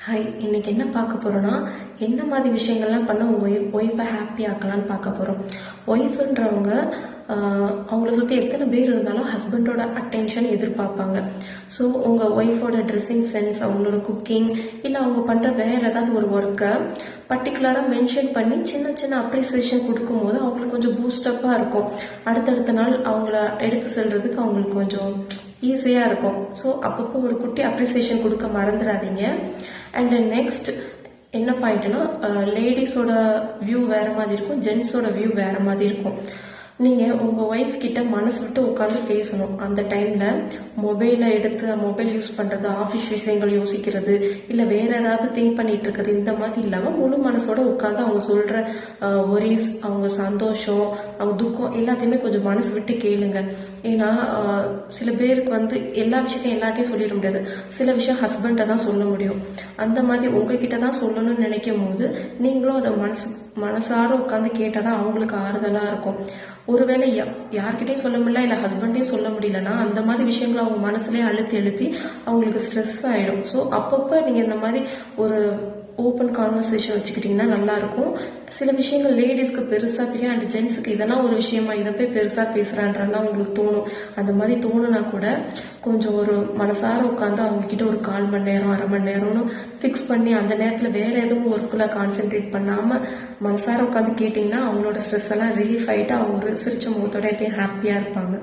Hi, இன்னைக்கு என்ன பார்க்க போறோம்னா, என்ன மாதிரி விஷயங்கள்லாம் பண்ண உங்கள் ஒய்ஃபை ஹாப்பி ஆக்கலான்னு பார்க்க போகிறோம். ஒய்ஃபுன்றவங்க அவங்கள சுற்றி எத்தனை பேர் இருந்தாலும் ஹஸ்பண்டோட அட்டென்ஷன் எதிர்பார்ப்பாங்க. ஸோ உங்கள் ஒய்ஃபோட ட்ரெஸ்ஸிங் சென்ஸ், அவங்களோட குக்கிங், இல்லை அவங்க பண்ணுற வேறு ஏதாவது ஒரு ஒர்க்கை பர்டிகுலராக மென்ஷன் பண்ணி சின்ன சின்ன அப்ரிசியேஷன் கொடுக்கும்போது அவங்களுக்கு கொஞ்சம் பூஸ்டப்பாக இருக்கும். அடுத்தடுத்த நாள் அவங்கள எடுத்து செல்றதுக்கு அவங்களுக்கு கொஞ்சம் ஈஸியாக இருக்கும். ஸோ அப்பப்போ ஒரு குட்டி அப்ரிசியேஷன் கொடுக்க மறந்துடாதீங்க. அண்ட் நெக்ஸ்ட் என்ன பாயிண்ட்னா, லேடிஸோட வியூ வேறு மாதிரி இருக்கும், ஜென்ஸோட வியூ வேறு மாதிரி இருக்கும். நீங்கள் உங்கள் ஒய்ஃப் கிட்ட மனசு விட்டு உட்காந்து பேசணும். அந்த டைமில் மொபைலை எடுத்து மொபைல் யூஸ் பண்ணுறது, ஆஃபீஸ் விஷயங்கள் யோசிக்கிறது, இல்லை வேறு ஏதாவது திங்க் பண்ணிகிட்டு இருக்கிறது, இந்த மாதிரி இல்லாமல் முழு மனசோட உட்காந்து அவங்க சொல்கிற ஒரீஸ், அவங்க சந்தோஷம், அவங்க துக்கம் எல்லாத்தையுமே கொஞ்சம் மனசு விட்டு கேளுங்க. ஏன்னா சில பேருக்கு எல்லா விஷயத்தையும் எல்லாட்டையும் சொல்லிட முடியாது. சில விஷயம் ஹஸ்பண்டை தான் சொல்ல முடியும். அந்த மாதிரி உங்ககிட்ட தான் சொல்லணும்னு நினைக்கும் போது நீங்களும் அதை மனசார உட்காந்து கேட்டால் தான் அவங்களுக்கு ஆறுதலாக இருக்கும். ஒருவேளை யார்கிட்டையும் சொல்ல முடியல, இல்லை ஹஸ்பண்டையும் சொல்ல முடியலன்னா அந்த மாதிரி விஷயங்களை அவங்க மனசுலேயே அழுத்தி அவங்களுக்கு ஸ்ட்ரெஸ் ஆகிடும். ஸோ அப்பப்போ நீங்கள் இந்த மாதிரி ஒரு ஓப்பன் கான்வர்சேஷன் வச்சுக்கிட்டிங்கன்னா நல்லாயிருக்கும். சில விஷயங்கள் லேடிஸ்க்கு பெருசாக தெரியும், அண்ட் ஜென்ஸுக்கு இதெல்லாம் ஒரு விஷயமா, இதை போய் பெருசாக பேசுகிறான்றதுலாம் உங்களுக்கு தோணும். அந்த மாதிரி தோணுனா கூட கொஞ்சம் ஒரு மனசார உட்காந்து அவங்கக்கிட்ட ஒரு 1/4 மணி நேரம் 1/2 மணி நேரம்னு ஃபிக்ஸ் பண்ணி அந்த நேரத்தில் வேறு எதுவும் ஒர்க்கில் கான்சென்ட்ரேட் பண்ணாமல் மனசார உட்காந்து கேட்டிங்கன்னா அவங்களோட ஸ்ட்ரெஸ் எல்லாம் ரிலீஃப் ஆகிட்டு அவங்க ஒரு சிரிச்ச முகத்தோட எப்பயும் ஹாப்பியாக இருப்பாங்க.